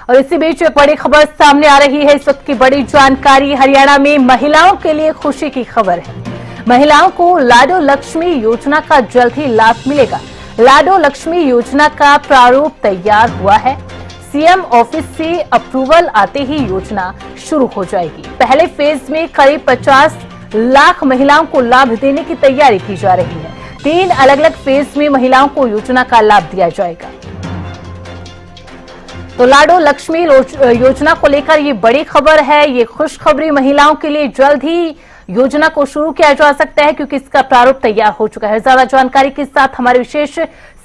और इसी बीच बड़ी खबर सामने आ रही है। इस वक्त की बड़ी जानकारी, हरियाणा में महिलाओं के लिए खुशी की खबर है। महिलाओं को लाडो लक्ष्मी योजना का जल्द ही लाभ मिलेगा। लाडो लक्ष्मी योजना का प्रारूप तैयार हुआ है। सीएम ऑफिस से अप्रूवल आते ही योजना शुरू हो जाएगी। पहले फेज में करीब 50 लाख महिलाओं को लाभ देने की तैयारी की जा रही है। 3 अलग अलग फेज में महिलाओं को योजना का लाभ दिया जाएगा। तो लाडो लक्ष्मी योजना को लेकर ये बड़ी खबर है। ये खुशखबरी महिलाओं के लिए, जल्द ही योजना को शुरू किया जा सकता है क्योंकि इसका प्रारूप तैयार हो चुका है। ज्यादा जानकारी के साथ हमारे विशेष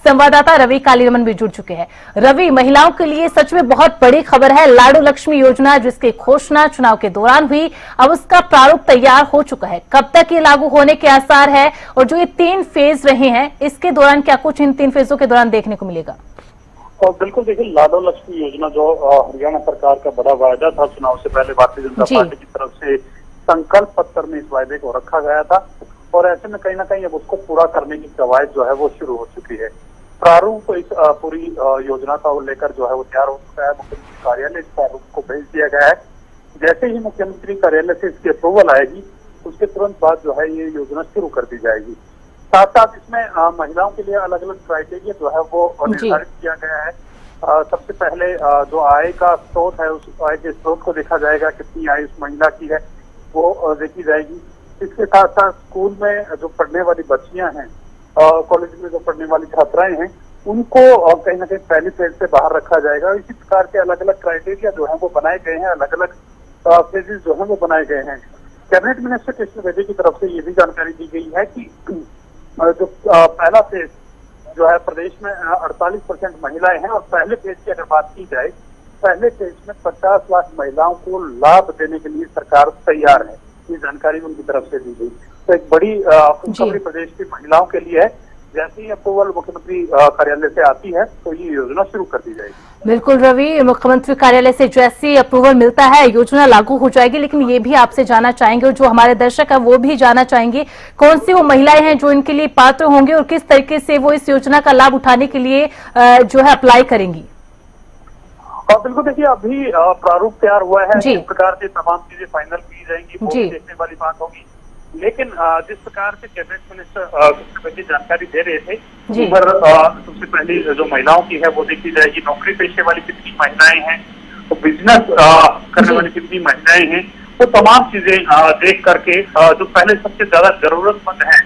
संवाददाता रवि कालीरमन भी जुड़ चुके हैं। रवि, महिलाओं के लिए सच में बहुत बड़ी खबर है। लाडो लक्ष्मी योजना जिसकी घोषणा चुनाव के दौरान हुई, अब उसका प्रारूप तैयार हो चुका है। कब तक ये लागू होने के आसार है और जो ये 3 फेज रहे हैं, इसके दौरान क्या कुछ इन 3 फेजों के दौरान देखने को मिलेगा? और बिल्कुल देखिए, लाडो लक्ष्मी योजना जो हरियाणा सरकार का बड़ा वायदा था, चुनाव से पहले भारतीय जनता पार्टी की तरफ से संकल्प पत्र में इस वायदे को रखा गया था और ऐसे में कहीं ना कहीं अब उसको पूरा करने की कवायद जो है वो शुरू हो चुकी है। प्रारूप इस पूरी योजना का लेकर जो है वो तैयार हो चुका है। मुख्यमंत्री कार्यालय इस प्रारूप को भेज दिया गया है। जैसे ही मुख्यमंत्री कार्यालय से इसकी अप्रूवल आएगी, उसके तुरंत बाद जो है ये योजना शुरू कर दी जाएगी। साथ साथ इसमें महिलाओं के लिए अलग अलग क्राइटेरिया जो है वो निर्धारित किया गया है। सबसे पहले जो आय का स्रोत है, उस आय के स्रोत को देखा जाएगा, कितनी आय उस महिला की है वो देखी जाएगी। इसके साथ साथ स्कूल में जो पढ़ने वाली बच्चियां हैं, कॉलेज में जो पढ़ने वाली छात्राएं हैं, उनको कहीं ना कहीं पहली फेज से बाहर रखा जाएगा। इसी प्रकार के अलग अलग क्राइटेरिया जो है वो बनाए गए हैं, अलग अलग फेजेस जो है वो बनाए गए हैं। कैबिनेट मिनिस्टर कृष्ण बेदी की तरफ से ये भी जानकारी दी गई है कि जो पहला फेज जो है, प्रदेश में 48% महिलाएं हैं और पहले फेज की अगर बात की जाए, पहले फेज में 50 लाख महिलाओं को लाभ देने के लिए सरकार तैयार है। ये जानकारी उनकी तरफ से दी गई। तो एक बड़ी खुशखबरी प्रदेश की महिलाओं के लिए है। जैसे ही अप्रूवल मुख्यमंत्री कार्यालय से आती है तो ये योजना शुरू कर दी जाएगी। बिल्कुल रवि, मुख्यमंत्री कार्यालय से जैसे ही अप्रूवल मिलता है योजना लागू हो जाएगी। लेकिन ये भी आपसे जानना चाहेंगे और जो हमारे दर्शक है वो भी जानना चाहेंगे, कौन सी वो महिलाएं हैं जो इनके लिए पात्र होंगे और किस तरीके से वो इस योजना का लाभ उठाने के लिए जो है अप्लाई करेंगी? बिल्कुल देखिए, अभी प्रारूप तैयार हुआ है। इस प्रकार से तमाम चीजें फाइनल की जाएंगी, वो भी देखने वाली बात होगी। लेकिन जिस प्रकार से कैबिनेट मिनिस्टर जानकारी दे रहे थे, उधर सबसे पहले जो महिलाओं की है वो देखी जाएगी। नौकरी पेशे वाली कितनी महिलाएं हैं, तो बिजनेस करने वाली कितनी महिलाएं हैं, वो तमाम चीजें देख करके जो पहले सबसे ज्यादा जरूरतमंद है,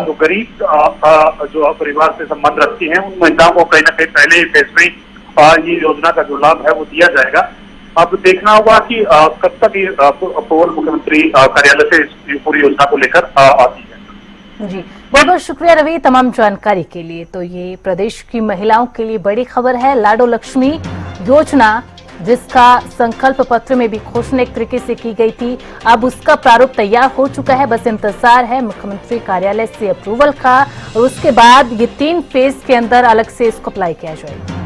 जो गरीब जो परिवार से संबंध रखती है, उन महिलाओं को कहीं ना कहीं पहले फेज में ये योजना का जो लाभ है वो दिया जाएगा। अब देखना होगा कि कब तक ये अप्रूवल मुख्यमंत्री कार्यालय से इस पूरी योजना को लेकर आती है। जी, बहुत बहुत शुक्रिया रवि तमाम जानकारी के लिए। तो ये प्रदेश की महिलाओं के लिए बड़ी खबर है। लाडो लक्ष्मी योजना जिसका संकल्प पत्र में भी घोषणा एक तरीके से की गई थी, अब उसका प्रारूप तैयार हो चुका है। बस इंतजार है मुख्यमंत्री कार्यालय से अप्रूवल का और उसके बाद ये 3 फेज के अंदर अलग से इसको अप्लाई किया जाएगा।